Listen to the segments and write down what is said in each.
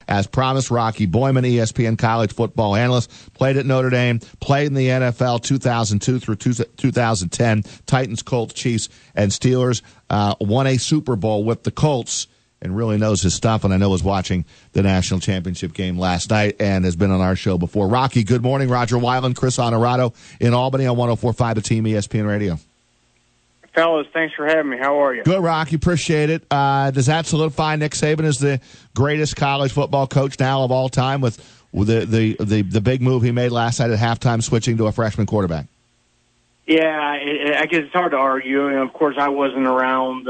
As promised, Rocky Boiman, ESPN college football analyst, played at Notre Dame, played in the NFL 2002 through 2010, Titans, Colts, Chiefs, and Steelers, won a Super Bowl with the Colts, and really knows his stuff, and I know was watching the national championship game last night and has been on our show before. Rocky, good morning. Roger Weiland, Chris Honorado in Albany on 104.5 The Team ESPN Radio. Fellas, thanks for having me. How are you? Good, Rocky. Appreciate it. Does that solidify Nick Saban as the greatest college football coach now of all time with the big move he made last night at halftime, switching to a freshman quarterback? Yeah, I guess it's hard to argue. And of course, I wasn't around.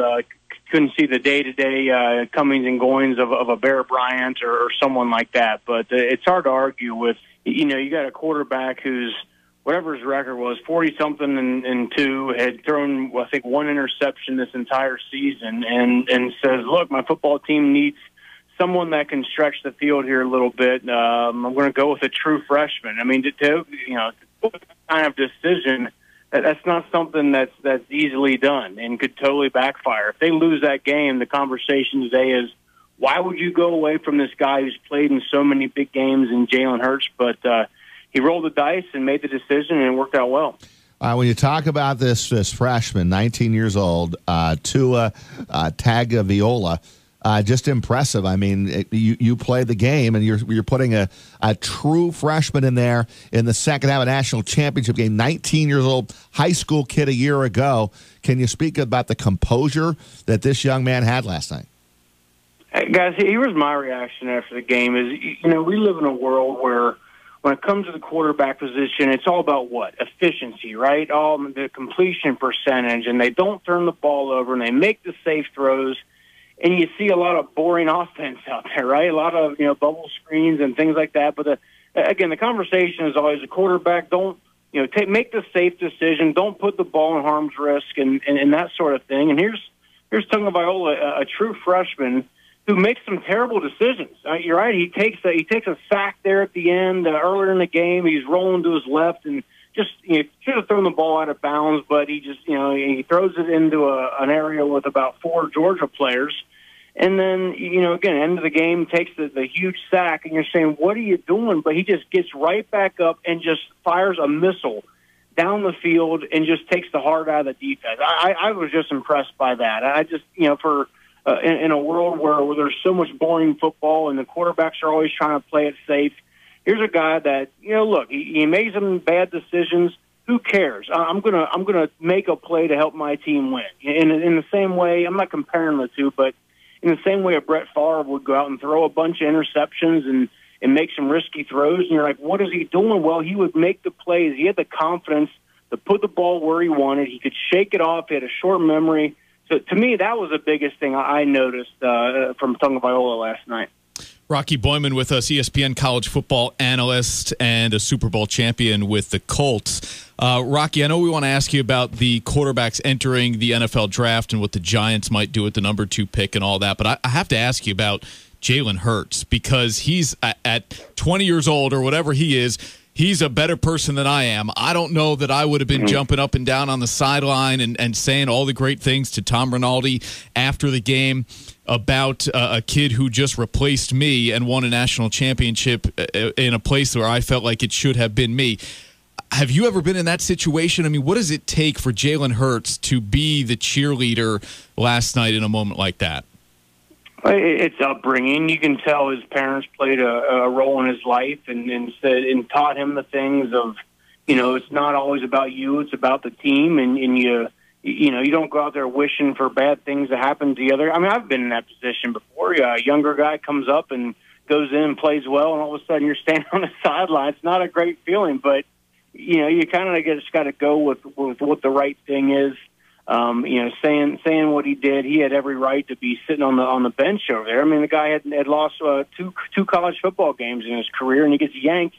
Couldn't see the day-to-day comings and goings of a Bear Bryant or someone like that. But it's hard to argue with. You got a quarterback who's, whatever his record was, 40-something and 2, had thrown, I think, 1 interception this entire season, and says, look, my football team needs someone that can stretch the field here a little bit. I'm going to go with a true freshman. I mean, to kind of decision, that's not something that's easily done and could totally backfire. If they lose that game, the conversation today is, why would you go away from this guy who's played in so many big games in Jalen Hurts? But he rolled the dice and made the decision, and it worked out well. When you talk about this freshman, 19 years old, Tua Tagovailoa, just impressive. I mean, you play the game, and you're putting a true freshman in there in the second half of a national championship game. 19 years old, high school kid a year ago. Can you speak about the composure that this young man had last night? Hey, guys, here's my reaction after the game. Is we live in a world where when it comes to the quarterback position, it's all about what? Efficiency, right? All the completion percentage, and they don't turn the ball over, and they make the safe throws. And you see a lot of boring offense out there, right? A lot of bubble screens and things like that. But again, the conversation is always a quarterback. Don't make the safe decision. Don't put the ball in harm's risk and that sort of thing. And here's Tagovailoa, a true freshman who makes some terrible decisions. You're right. He takes a sack there at the end earlier in the game. He's rolling to his left and just should have thrown the ball out of bounds, but he just he throws it into an area with about 4 Georgia players, and then again, end of the game, takes the huge sack, and you're saying, what are you doing? But he just gets right back up and just fires a missile down the field and just takes the heart out of the defense. I was just impressed by that. I just for in a world where there's so much boring football and the quarterbacks are always trying to play it safe. Here's a guy that, look, he made some bad decisions. Who cares? I'm gonna make a play to help my team win. In the same way, I'm not comparing the two, but in the same way a Brett Favre would go out and throw a bunch of interceptions and make some risky throws, and you're like, what is he doing? Well, he would make the plays. He had the confidence to put the ball where he wanted. He could shake it off. He had a short memory. So to me, that was the biggest thing I noticed from Tagovailoa last night. Rocky Boiman with us, ESPN college football analyst and a Super Bowl champion with the Colts. Rocky, I know we want to ask you about the quarterbacks entering the NFL draft and what the Giants might do with the number 2 pick and all that, but I have to ask you about Jalen Hurts because he's at 20 years old or whatever he is. He's a better person than I am. I don't know that I would have been jumping up and down on the sideline and saying all the great things to Tom Rinaldi after the game about a kid who just replaced me and won a national championship in a place where I felt like it should have been me. Have you ever been in that situation? I mean, what does it take for Jalen Hurts to be the cheerleader last night in a moment like that? It's upbringing. You can tell his parents played a role in his life and taught him the things of, it's not always about you, it's about the team, and you don't go out there wishing for bad things to happen to the other. I mean, I've been in that position before. A younger guy comes up and goes in and plays well, and all of a sudden you're standing on the sideline. It's not a great feeling, but you kind of just got to go with what the right thing is. Saying what he did, he had every right to be sitting on the bench over there. I mean, the guy had lost two college football games in his career, and he gets yanked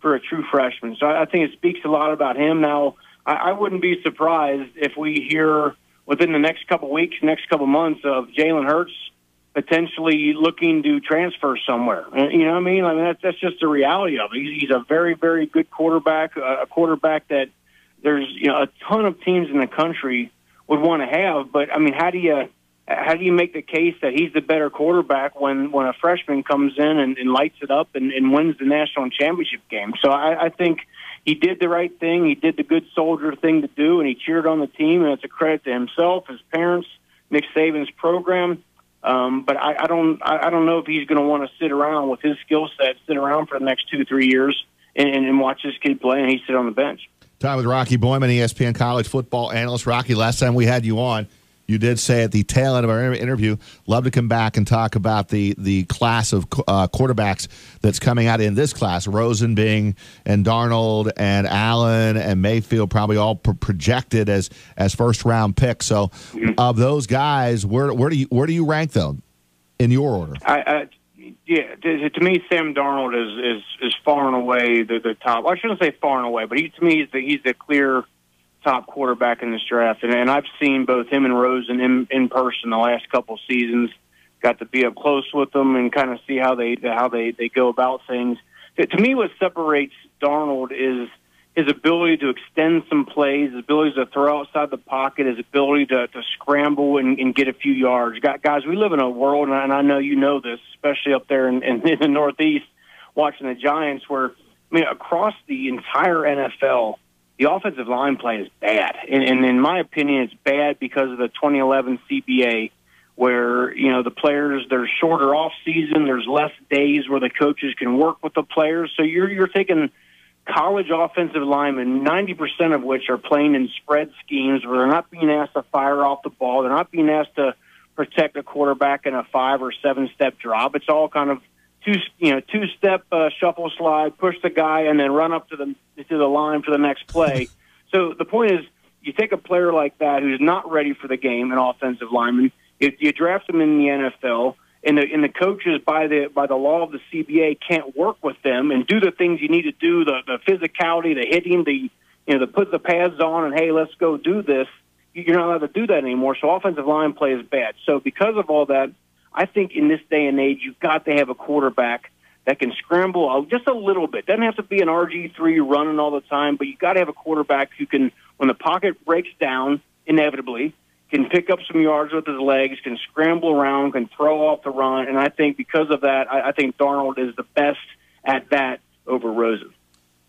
for a true freshman. So I think it speaks a lot about him. Now, I wouldn't be surprised if we hear within the next couple weeks, next couple months of Jalen Hurts potentially looking to transfer somewhere. You know what I mean? I mean, that's just the reality of it. He's a very, very good quarterback, a quarterback that there's a ton of teams in the country would want to have. But I mean, how do you how do you make the case that he's the better quarterback when a freshman comes in and lights it up and wins the national championship game? So I think he did the right thing. He did the good soldier thing to do, and he cheered on the team, and it's a credit to himself, his parents, Nick Saban's program. But I don't know if he's going to want to sit around with his skill set, sit around for the next 2-3 years and watch this kid play, and he sit on the bench. Time with Rocky Boiman, ESPN college football analyst. Rocky, last time we had you on, you did say at the tail end of our interview, love to come back and talk about the class of quarterbacks that's coming out in this class. Rosen being, and Darnold and Allen and Mayfield probably all projected as first round picks. So, of those guys, where do you rank them in your order? Yeah, to me, Sam Darnold is far and away the top. I shouldn't say far and away, but to me he's the clear top quarterback in this draft, and I've seen both him and Rosen in person the last couple of seasons. Got to be up close with them and kind of see how they go about things. To me, what separates Darnold is his ability to extend some plays, his ability to throw outside the pocket, his ability to scramble and get a few yards. Guys, we live in a world, and I know you know this, especially up there in the Northeast, watching the Giants, where across the entire NFL, the offensive line play is bad. And in my opinion, it's bad because of the 2011 CBA, where, the players, there's shorter off season, there's less days where the coaches can work with the players. So you're taking college offensive linemen, 90% of which are playing in spread schemes where they're not being asked to fire off the ball. They're not being asked to protect a quarterback in a 5 or 7 step drop. It's all kind of two-step shuffle slide, push the guy, and then run up to the line for the next play. So the point is, you take a player like that who's not ready for the game, an offensive lineman, you draft him in the NFL, and the coaches, by the law of the CBA, can't work with them and do the things you need to do, the physicality, the hitting, the put the pads on, and hey, let's go do this. You're not allowed to do that anymore. So offensive line play is bad. So because of all that, I think in this day and age, you've got to have a quarterback that can scramble just a little bit. Doesn't have to be an RG3 running all the time, but you've got to have a quarterback who can, when the pocket breaks down, inevitably, can pick up some yards with his legs, can scramble around, can throw off the run. And I think because of that, I think Darnold is the best at that over Rosen.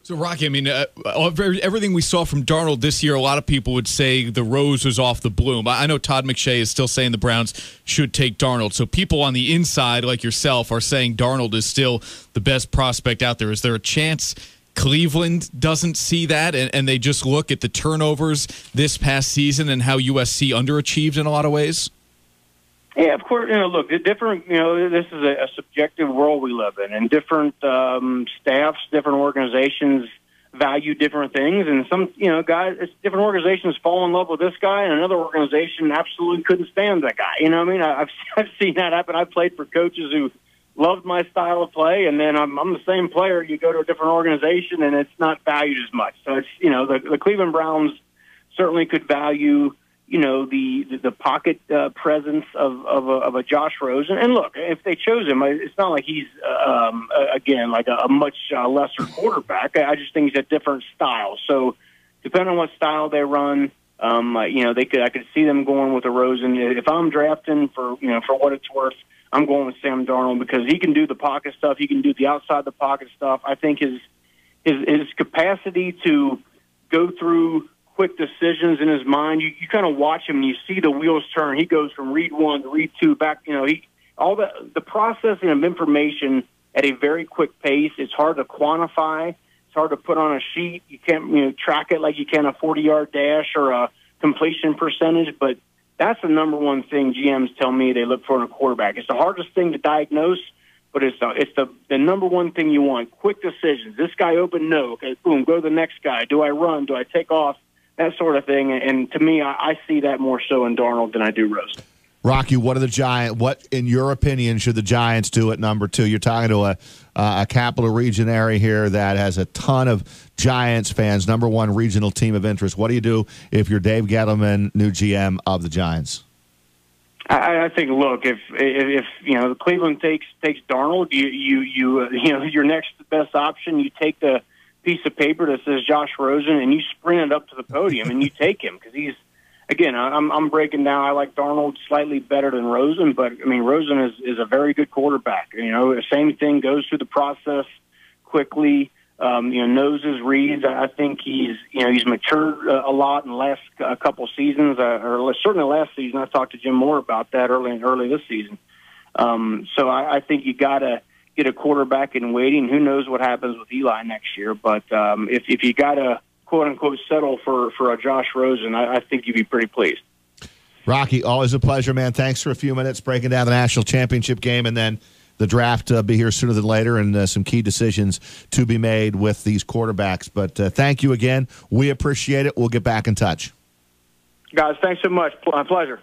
So, Rocky, everything we saw from Darnold this year, a lot of people would say the rose was off the bloom. I know Todd McShay is still saying the Browns should take Darnold. So people on the inside, like yourself, are saying Darnold is still the best prospect out there. Is there a chance Cleveland doesn't see that and they just look at the turnovers this past season and how USC underachieved in a lot of ways? Yeah, of course. Look, different. This is a subjective world we live in, and different staffs, different organizations value different things. And some, guys, different organizations fall in love with this guy, and another organization absolutely couldn't stand that guy. I've seen that happen. I've played for coaches who loved my style of play, and then I'm the same player. You go to a different organization, and it's not valued as much. So it's the Cleveland Browns certainly could value the pocket presence of a Josh Rosen. And look, if they chose him, it's not like he's again like a much lesser quarterback. I just think he's a different style. So depending on what style they run, I could see them going with a Rosen. If I'm drafting for what it's worth, I'm going with Sam Darnold because he can do the pocket stuff. He can do the outside the pocket stuff. I think his capacity to go through quick decisions in his mind. You kind of watch him and you see the wheels turn. He goes from read 1 to read 2 back. All the processing of information at a very quick pace. It's hard to quantify. It's hard to put on a sheet. You can't track it like you can a 40-yard dash or a completion percentage. But that's the number one thing GMs tell me they look for in a quarterback. It's the hardest thing to diagnose, but it's the number one thing you want. Quick decisions. This guy open, no. Okay, boom, go to the next guy. Do I run? Do I take off? That sort of thing. And to me, I see that more so in Darnold than I do Rosen. Rocky, what in your opinion, should the Giants do at number 2? You're talking to a capital region area here that has a ton of Giants fans, number 1 regional team of interest. What do you do if you're Dave Gettleman, new GM of the Giants? I think, look, if Cleveland takes Darnold, your next best option, you take the piece of paper that says Josh Rosen and you sprint it up to the podium and you take him because again, I'm breaking down. I like Darnold slightly better than Rosen, but I mean Rosen is a very good quarterback. You know, the same thing, goes through the process quickly. Knows his reads. I think he's matured a lot in the last couple seasons, or certainly last season. I talked to Jim Moore about that early this season. So I think you got to get a quarterback in waiting. Who knows what happens with Eli next year? But if you got to quote unquote settle for a Josh Rosen, I think you'd be pretty pleased. Rocky, always a pleasure, man. Thanks for a few minutes breaking down the national championship game, and then the draft be here sooner than later, and some key decisions to be made with these quarterbacks. But thank you again. We appreciate it. We'll get back in touch. Guys, thanks so much. Pleasure.